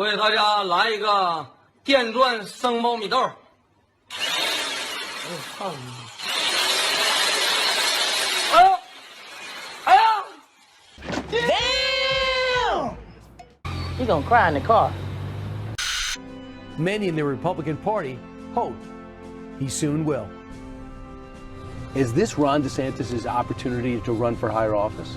为大家来一个电钻生苞米豆。哎呀，哎呀 Damn! He gonna cry in the car. Many in the Republican Party hope he soon will. Is this Ron DeSantis' opportunity to run for higher office?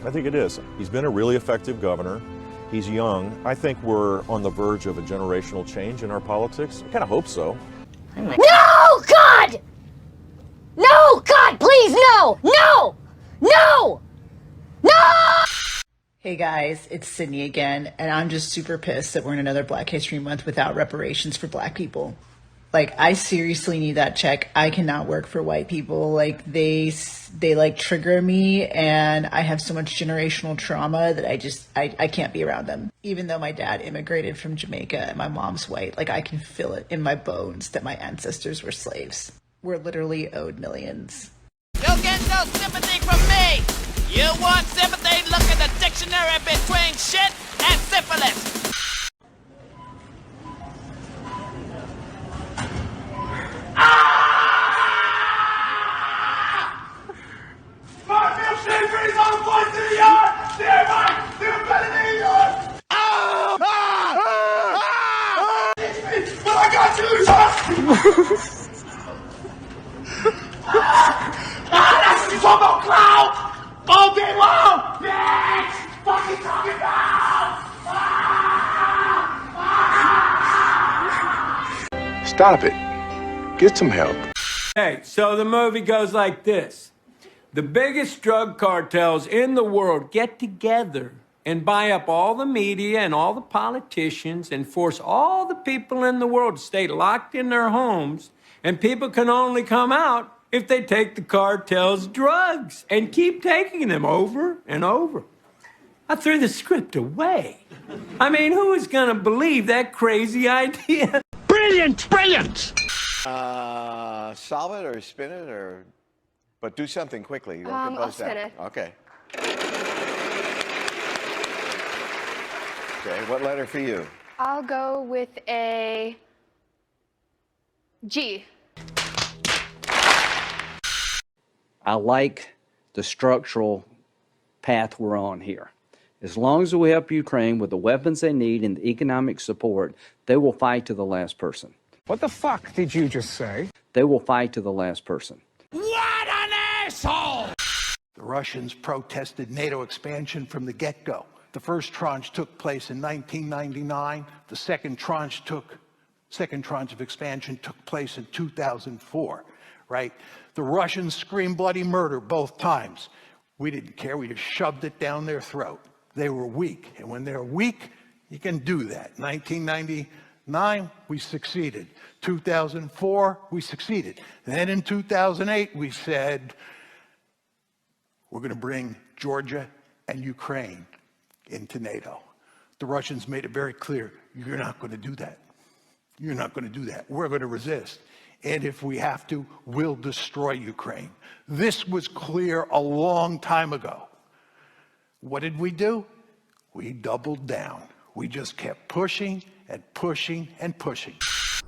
I think it is. He's been a really effective governor. He's young. I think we're on the verge of a generational change in our politics. I kind of hope so. No, God! No, God, please, no! No! No! No! Hey guys, it's Sydney again, and I'm just super pissed that we're in another Black History Month without reparations for Black people. Like, I seriously need that check. I cannot work for white people. Like, they like trigger me, and I have so much generational trauma that I can't be around them. Even though my dad immigrated from Jamaica and my mom's white, like, I can feel it in my bones that my ancestors were slaves. We're literally owed millions. You'll get no sympathy from me. You want sympathy? Look at the dictionary between shit and syphilis. That's what you talk about, clown! All day long! Bitch! Fucking talking about! Stop it. Get some help. Hey, so the movie goes like this. The biggest drug cartels in the world get together and buy up all the media and all the politicians and force all the people in the world to stay locked in their homes, and people can only come out if they take the cartel's drugs and keep taking them over and over. I threw the script away. I mean, who is gonna believe that crazy idea? Brilliant! Brilliant! Solve it or spin it or... But do something quickly. Don't I'll spin it. Okay. Okay, what letter for you? I'll go with a G. I like the structural path we're on here. As long as we help Ukraine with the weapons they need and the economic support, they will fight to the last person. What the fuck did you just say? They will fight to the last person. What an asshole! The Russians protested NATO expansion from the get-go. The first tranche took place in 1999. The second tranche of expansion took place in 2004, right? The Russians screamed bloody murder both times. We didn't care. We just shoved it down their throat. They were weak. And when they're weak, you can do that. 1999, we succeeded. 2004, we succeeded. And then in 2008, we said, we're going to bring Georgia and Ukraine into NATO. The Russians made it very clear, you're not going to do that. You're not going to do that. We're going to resist. And if we have to, we'll destroy Ukraine. This was clear a long time ago. What did we do? We doubled down. We just kept pushing and pushing and pushing.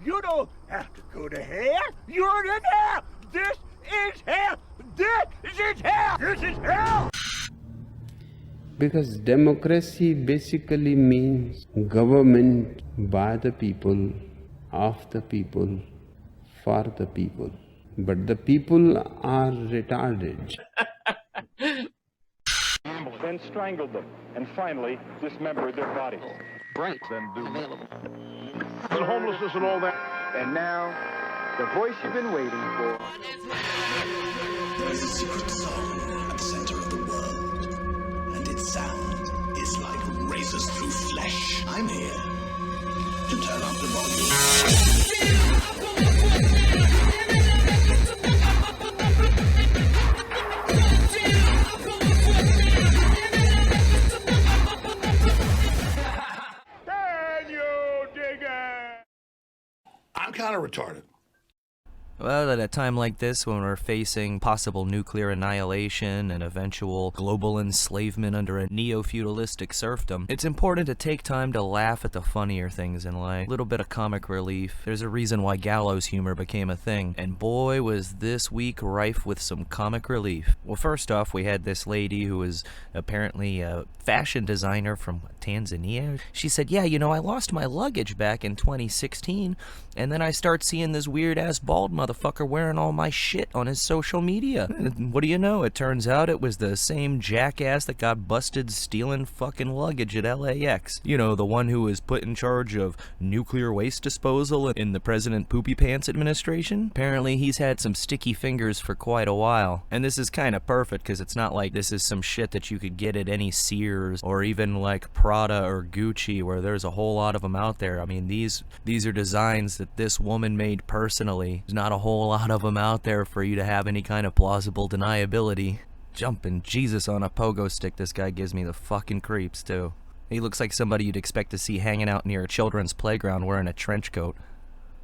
You don't have to go to hell. You're in hell. This is hell. This is hell. This is hell. Because democracy basically means government by the people, of the people, for the people. But the people are retarded. Then strangled them, and finally dismembered their bodies. Right. Then do available. And homelessness and all that. And now, the voice you've been waiting for. There is a secret song at the center of the world, and its sound is like razors through flesh. I'm here to turn up the volume. I'm kind of retarded. Well, at a time like this, when we're facing possible nuclear annihilation and eventual global enslavement under a neo-feudalistic serfdom, it's important to take time to laugh at the funnier things in life. A little bit of comic relief. There's a reason why gallows humor became a thing, and boy was this week rife with some comic relief. Well, first off, we had this lady who was apparently a fashion designer from Tanzania. She said, yeah, you know, I lost my luggage back in 2016, and then I start seeing this weird-ass bald motherfucker wearing all my shit on his social media. And what do you know? It turns out it was the same jackass that got busted stealing fucking luggage at LAX. You know, the one who was put in charge of nuclear waste disposal in the President Poopy Pants administration. Apparently he's had some sticky fingers for quite a while. And this is kind of perfect because it's not like this is some shit that you could get at any Sears or even like Prada or Gucci, where there's a whole lot of them out there. I mean, these are designs that this woman made personally. There's not a whole lot of them out there for you to have any kind of plausible deniability. Jumping Jesus on a pogo stick, this guy gives me the fucking creeps too. He looks like somebody you'd expect to see hanging out near a children's playground wearing a trench coat.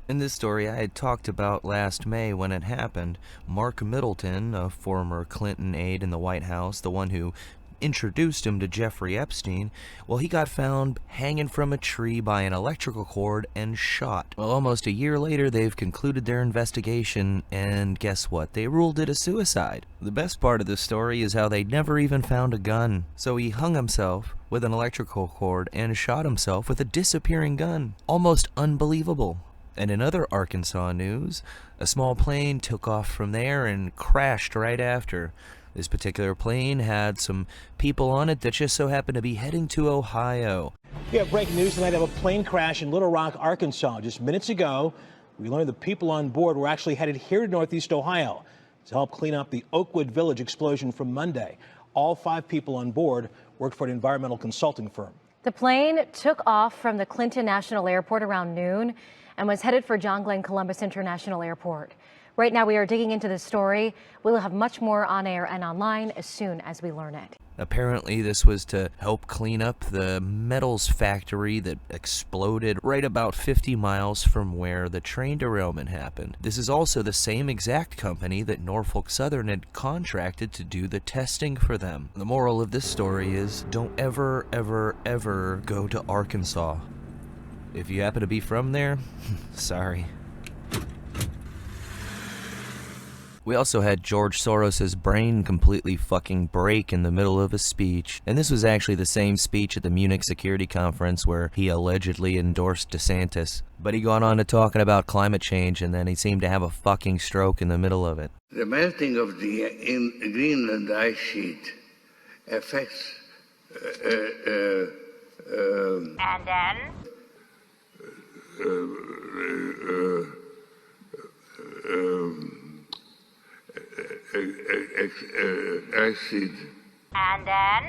In this story I had talked about last May when it happened. Mark Middleton, a former Clinton aide in the White House, the one who introduced him to Jeffrey Epstein, well, he got found hanging from a tree by an electrical cord and shot. Well, almost a year later, they've concluded their investigation, and guess what? They ruled it a suicide. The best part of this story is how they never even found a gun. So he hung himself with an electrical cord and shot himself with a disappearing gun. Almost unbelievable. And in other Arkansas news, a small plane took off from there and crashed right after. This particular plane had some people on it that just so happened to be heading to Ohio. We have breaking news tonight of a plane crash in Little Rock, Arkansas. Just minutes ago, we learned the people on board were actually headed here to Northeast Ohio to help clean up the Oakwood Village explosion from Monday. All 5 people on board worked for an environmental consulting firm. The plane took off from the Clinton National Airport around noon and was headed for John Glenn Columbus International Airport. Right now we are digging into this story. We'll have much more on air and online as soon as we learn it. Apparently this was to help clean up the metals factory that exploded right about 50 miles from where the train derailment happened. This is also the same exact company that Norfolk Southern had contracted to do the testing for them. The moral of this story is don't ever, ever, ever go to Arkansas. If you happen to be from there, sorry. We also had George Soros's brain completely fucking break in the middle of a speech. And this was actually the same speech at the Munich Security Conference where he allegedly endorsed DeSantis. But he got on to talking about climate change and then he seemed to have a fucking stroke in the middle of it. The melting of the Greenland ice sheet affects and then? Acid. And then?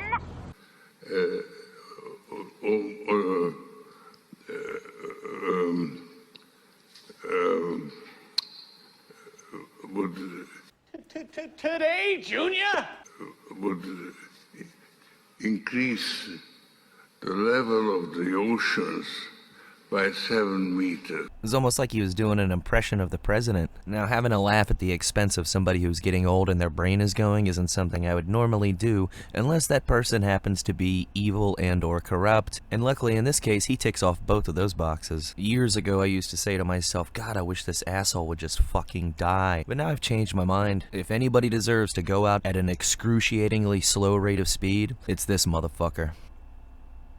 Today, Junior? Would increase the level of the oceans by 7 meters. It was almost like he was doing an impression of the president. Now, having a laugh at the expense of somebody who's getting old and their brain is going isn't something I would normally do unless that person happens to be evil and or corrupt. And luckily in this case, he ticks off both of those boxes. Years ago, I used to say to myself, God, I wish this asshole would just fucking die. But now I've changed my mind. If anybody deserves to go out at an excruciatingly slow rate of speed, it's this motherfucker.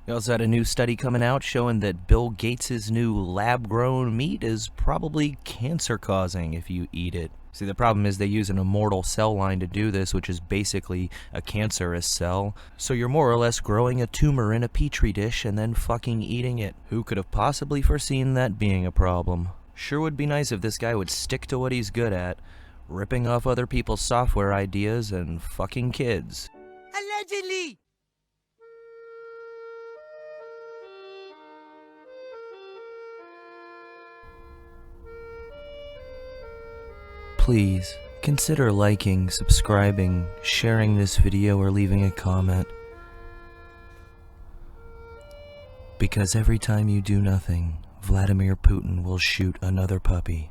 We also had a new study coming out showing that Bill Gates' new lab-grown meat is probably cancer-causing if you eat it. See, the problem is they use an immortal cell line to do this, which is basically a cancerous cell. So you're more or less growing a tumor in a petri dish and then fucking eating it. Who could have possibly foreseen that being a problem? Sure would be nice if this guy would stick to what he's good at, ripping off other people's software ideas and fucking kids. Allegedly! Please, consider liking, subscribing, sharing this video, or leaving a comment. Because every time you do nothing, Vladimir Putin will shoot another puppy.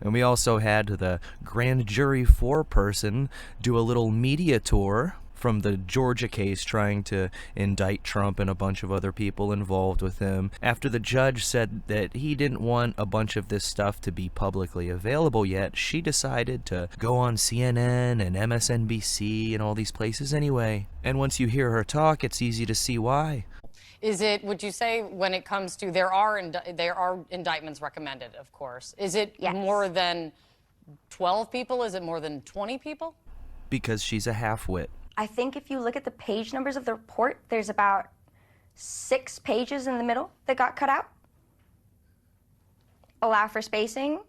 And we also had the grand jury foreperson do a little media tour from the Georgia case trying to indict Trump and a bunch of other people involved with him, after the judge said that he didn't want a bunch of this stuff to be publicly available yet. She decided to go on CNN and MSNBC and all these places anyway. And once you hear her talk, it's easy to see why. Is it, would you say, when it comes to, there are indictments recommended, of course. Is it more than 12 people? Is it more than 20 people? Because she's a half-wit. I think if you look at the page numbers of the report, there's about 6 pages in the middle that got cut out. Allow for spacing.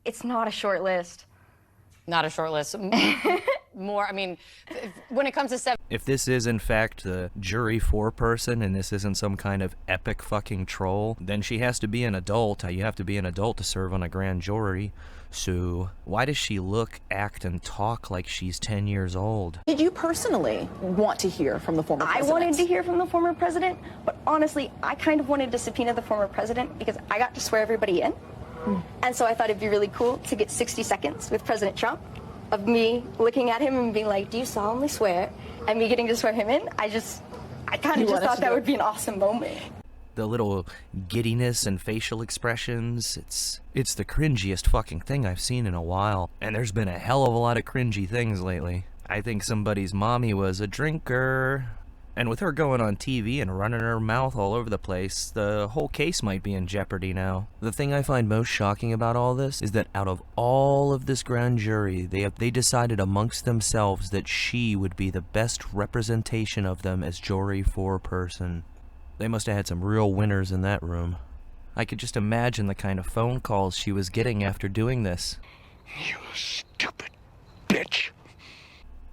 It's not a short list. Not a short list. More, I mean, when it comes to 7... If this is, in fact, the jury foreperson and this isn't some kind of epic fucking troll, then she has to be an adult. You have to be an adult to serve on a grand jury. So why does she look, act, and talk like she's 10 years old? Did you personally want to hear from the former president? I wanted to hear from the former president, but honestly, I kind of wanted to subpoena the former president because I got to swear everybody in. And so I thought it'd be really cool to get 60 seconds with President Trump of me looking at him and being like, do you solemnly swear? And me getting to swear him in. I kind of just thought that would be an awesome moment. The little giddiness and facial expressions, it's the cringiest fucking thing I've seen in a while. And there's been a hell of a lot of cringy things lately. I think somebody's mommy was a drinker. And with her going on TV and running her mouth all over the place, the whole case might be in jeopardy now. The thing I find most shocking about all this is that out of all of this grand jury, they decided amongst themselves that she would be the best representation of them as jury foreperson. They must have had some real winners in that room. I could just imagine the kind of phone calls she was getting after doing this. You stupid bitch.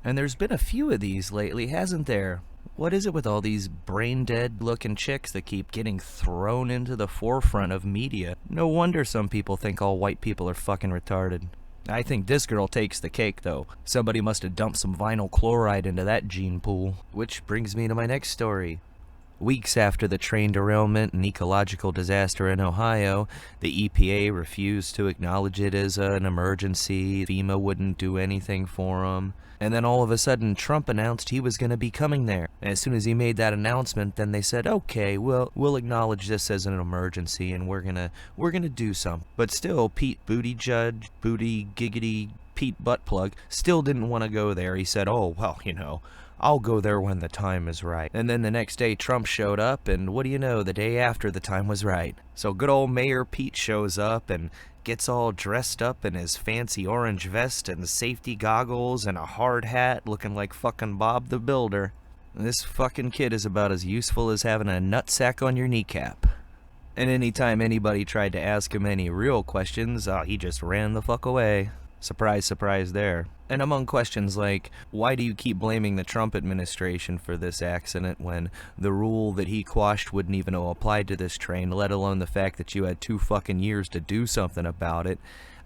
And there's been a few of these lately, hasn't there? What is it with all these brain-dead looking chicks that keep getting thrown into the forefront of media? No wonder some people think all white people are fucking retarded. I think this girl takes the cake, though. Somebody must have dumped some vinyl chloride into that gene pool. Which brings me to my next story. Weeks after the train derailment and ecological disaster in Ohio, the EPA refused to acknowledge it as an emergency. FEMA wouldn't do anything for them. And then all of a sudden, Trump announced he was going to be coming there. And as soon as he made that announcement, then they said, okay, we'll acknowledge this as an emergency and we're gonna do something. But still, Pete Buttigieg, Booty Giggity Pete Buttplug, still didn't want to go there. He said, oh, well, you know, I'll go there when the time is right. And then the next day Trump showed up, and what do you know, the day after the time was right. So good old Mayor Pete shows up and gets all dressed up in his fancy orange vest and safety goggles and a hard hat looking like fucking Bob the Builder. This fucking kid is about as useful as having a nutsack on your kneecap. And anytime anybody tried to ask him any real questions, he just ran the fuck away. Surprise, surprise there. And among questions like, why do you keep blaming the Trump administration for this accident when the rule that he quashed wouldn't even have applied to this train, let alone the fact that you had 2 fucking years to do something about it?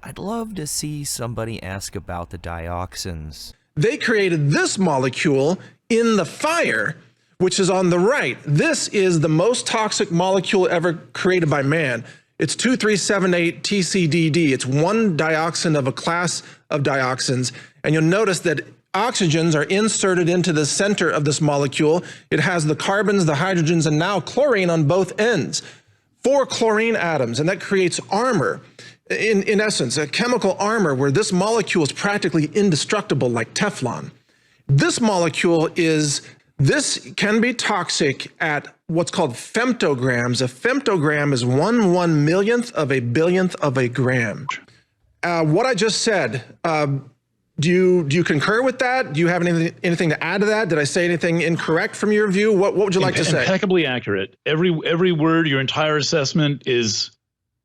I'd love to see somebody ask about the dioxins. They created this molecule in the fire, which is on the right. This is the most toxic molecule ever created by man. It's 2378 TCDD. It's one dioxin of a class of dioxins. And you'll notice that oxygens are inserted into the center of this molecule. It has the carbons, the hydrogens, and now chlorine on both ends. 4 chlorine atoms, and that creates armor. In essence, a chemical armor where this molecule is practically indestructible like Teflon. This molecule this can be toxic at what's called femtograms. A femtogram is 1/1,000,000th of a billionth of a gram. What I just said, do you concur with that? Do you have anything to add to that? Did I say anything incorrect from your view? What would you like to say? Impeccably accurate. Every word, your entire assessment is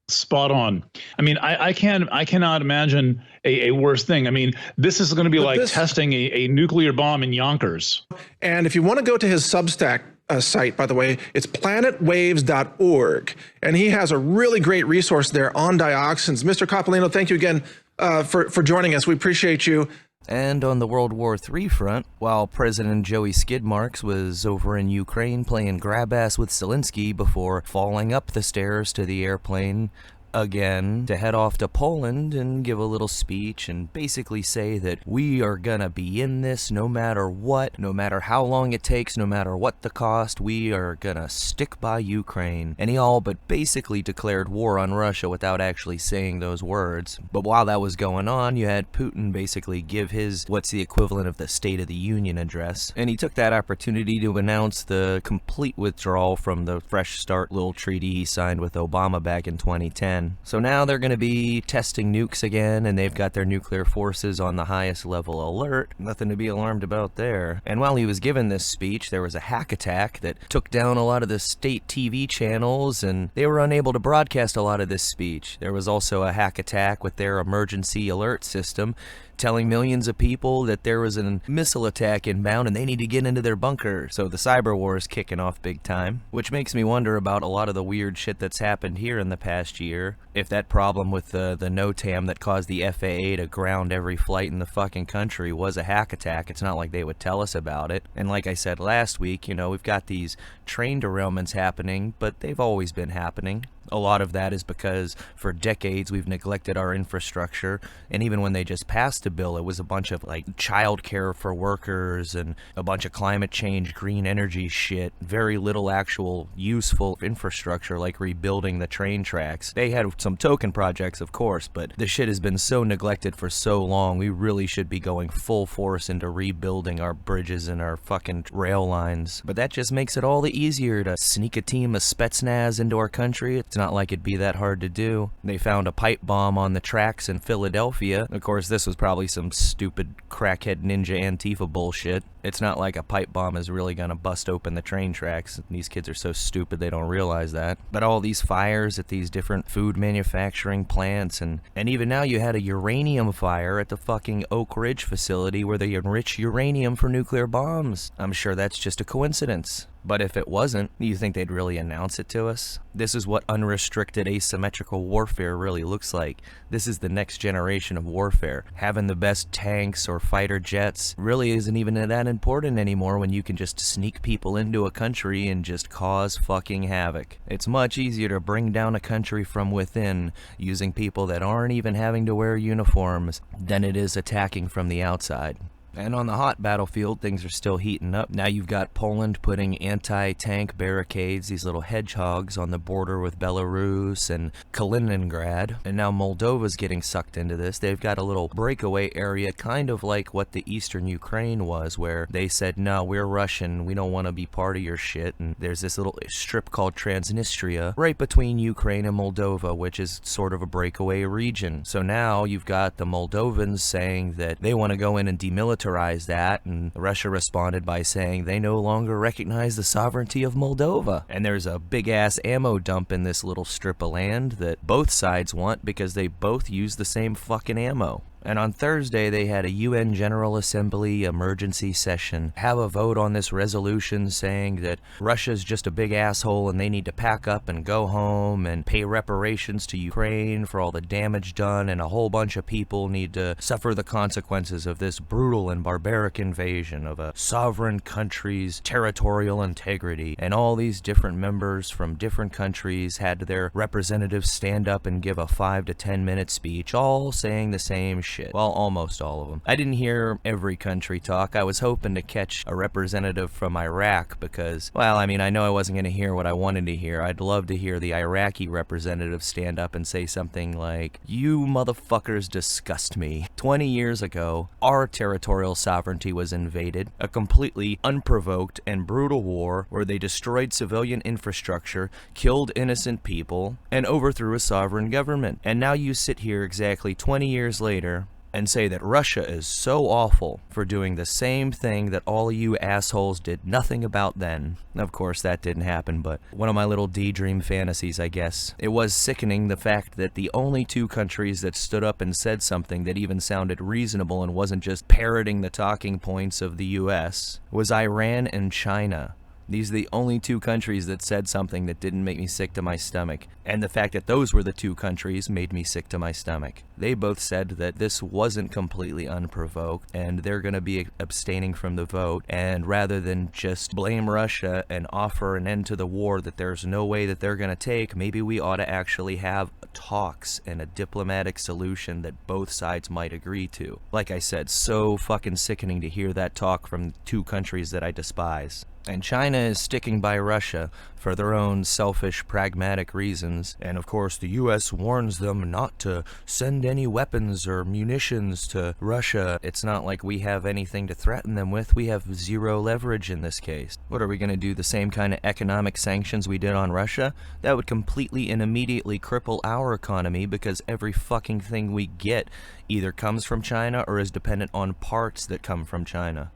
spot on. I mean, I cannot imagine a worse thing. I mean, this is going to be like testing a nuclear bomb in Yonkers. And if you want to go to his Substack site, by the way, it's planetwaves.org. And he has a really great resource there on dioxins. Mr. Coppolino, thank you again for joining us. We appreciate you. And on the World War III front, while President Joey Skidmarks was over in Ukraine playing grab-ass with Zelensky before falling up the stairs to the airplane, again to head off to Poland and give a little speech and basically say that we are gonna be in this no matter what, no matter how long it takes, no matter what the cost, we are gonna stick by Ukraine. And he all but basically declared war on Russia without actually saying those words. But while that was going on, you had Putin basically give his, what's the equivalent of the State of the Union address. And he took that opportunity to announce the complete withdrawal from the Fresh Start little treaty he signed with Obama back in 2010. So now they're going to be testing nukes again, and they've got their nuclear forces on the highest level alert. Nothing to be alarmed about there. And while he was giving this speech, there was a hack attack that took down a lot of the state TV channels, and they were unable to broadcast a lot of this speech. There was also a hack attack with their emergency alert system, telling millions of people that there was a missile attack inbound and they need to get into their bunker. So the cyber war is kicking off big time, which makes me wonder about a lot of the weird shit that's happened here in the past year. If that problem with the NOTAM that caused the FAA to ground every flight in the fucking country was a hack attack, it's not like they would tell us about it. And like I said last week, you know, we've got these train derailments happening, but they've always been happening. A lot of that is because for decades we've neglected our infrastructure, and even when they just passed a bill, it was a bunch of like child care for workers and a bunch of climate change, green energy shit, very little actual useful infrastructure like rebuilding the train tracks. They had some token projects, of course, but the shit has been so neglected for so long, we really should be going full force into rebuilding our bridges and our fucking rail lines. But that just makes it all the easier to sneak a team of Spetsnaz into our country. It's not like it'd be that hard to do. They found a pipe bomb on the tracks in Philadelphia. Of course, this was probably some stupid crackhead ninja Antifa bullshit. It's not like a pipe bomb is really gonna bust open the train tracks. These kids are so stupid they don't realize that. But all these fires at these different food manufacturing plants, and even now you had a uranium fire at the fucking Oak Ridge facility where they enrich uranium for nuclear bombs. I'm sure that's just a coincidence. But if it wasn't, do you think they'd really announce it to us? This is what unrestricted asymmetrical warfare really looks like. This is the next generation of warfare. Having the best tanks or fighter jets really isn't even that important anymore when you can just sneak people into a country and just cause fucking havoc. It's much easier to bring down a country from within using people that aren't even having to wear uniforms than it is attacking from the outside. And on the hot battlefield, things are still heating up. Now you've got Poland putting anti-tank barricades, these little hedgehogs, on the border with Belarus and Kaliningrad. And now Moldova's getting sucked into this. They've got a little breakaway area, kind of like what the eastern Ukraine was, where they said, no, we're Russian, we don't want to be part of your shit. And there's this little strip called Transnistria, right between Ukraine and Moldova, which is sort of a breakaway region. So now you've got the Moldovans saying that they want to go in and demilitarize that, and Russia responded by saying they no longer recognize the sovereignty of Moldova. And there's a big ass ammo dump in this little strip of land that both sides want because they both use the same fucking ammo. And on Thursday, they had a UN General Assembly emergency session, have a vote on this resolution saying that Russia's just a big asshole and they need to pack up and go home and pay reparations to Ukraine for all the damage done, and a whole bunch of people need to suffer the consequences of this brutal and barbaric invasion of a sovereign country's territorial integrity. And all these different members from different countries had their representatives stand up and give a 5 to 10 minute speech, all saying the same shit. Well, almost all of them. I didn't hear every country talk. I was hoping to catch a representative from Iraq because, well, I mean, I know I wasn't going to hear what I wanted to hear. I'd love to hear the Iraqi representative stand up and say something like, you motherfuckers disgust me. 20 years ago, our territorial sovereignty was invaded, a completely unprovoked and brutal war where they destroyed civilian infrastructure, killed innocent people, and overthrew a sovereign government. And now you sit here exactly 20 years later and say that Russia is so awful for doing the same thing that all of you assholes did nothing about then. Of course, that didn't happen, but one of my little daydream fantasies, I guess. It was sickening the fact that the only two countries that stood up and said something that even sounded reasonable and wasn't just parroting the talking points of the US was Iran and China. These are the only two countries that said something that didn't make me sick to my stomach. And the fact that those were the two countries made me sick to my stomach. They both said that this wasn't completely unprovoked and they're going to be abstaining from the vote. And rather than just blame Russia and offer an end to the war that there's no way that they're going to take, maybe we ought to actually have talks and a diplomatic solution that both sides might agree to. Like I said, so fucking sickening to hear that talk from two countries that I despise. And China is sticking by Russia for their own selfish, pragmatic reasons. And of course, the US warns them not to send any weapons or munitions to Russia. It's not like we have anything to threaten them with. We have zero leverage in this case. What, are we going to do the same kind of economic sanctions we did on Russia? That would completely and immediately cripple our economy because every fucking thing we get either comes from China or is dependent on parts that come from China.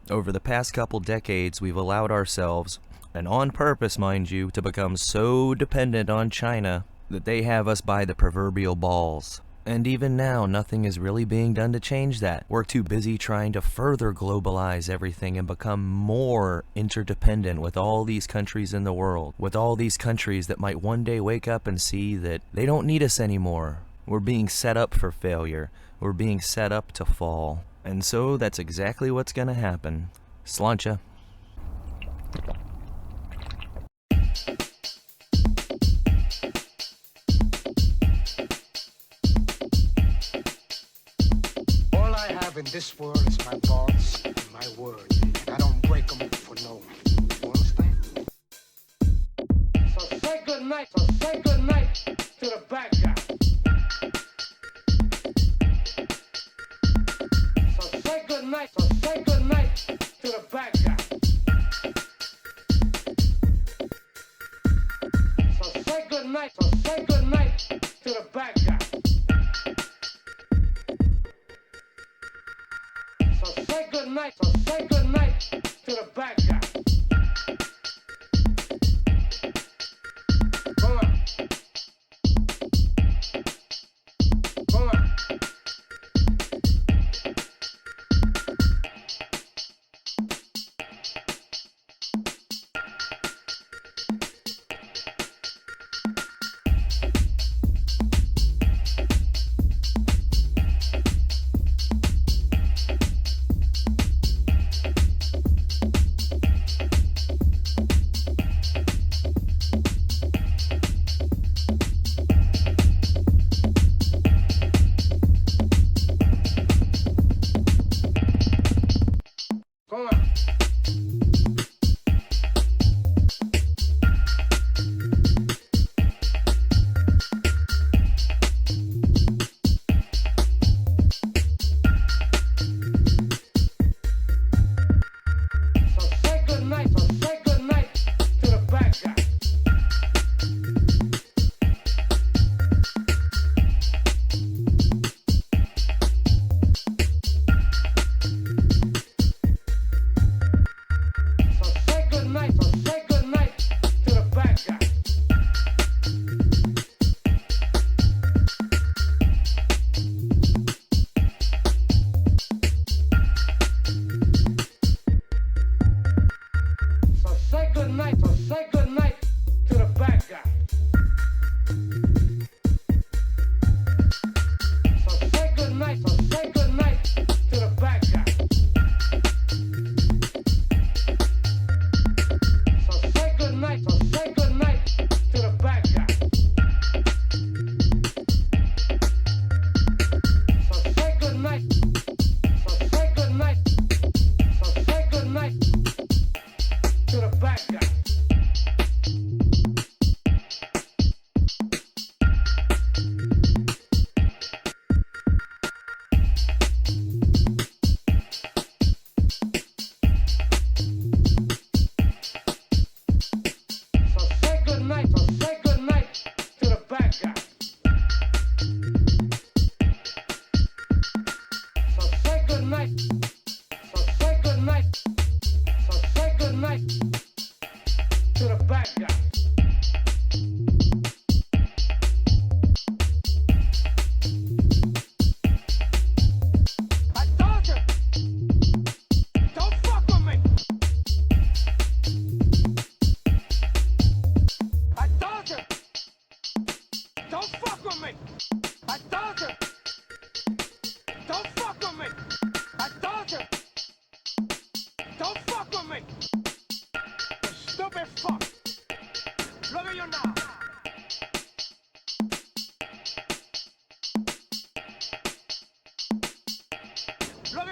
Over the past couple decades, we've allowed ourselves, and on purpose, mind you, to become so dependent on China that they have us by the proverbial balls. And even now, nothing is really being done to change that. We're too busy trying to further globalize everything and become more interdependent with all these countries in the world, with all these countries that might one day wake up and see that they don't need us anymore. We're being set up for failure. We're being set up to fall. And so that's exactly what's gonna happen. Sláinte. All I have in this world is my thoughts and my words, and I don't break them for no one. You understand? So say good night to the bad guy. Say good night to the bad guy. So say good night to the bad guy. So say good night to the bad guy. Come on. Come on.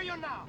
hear you now.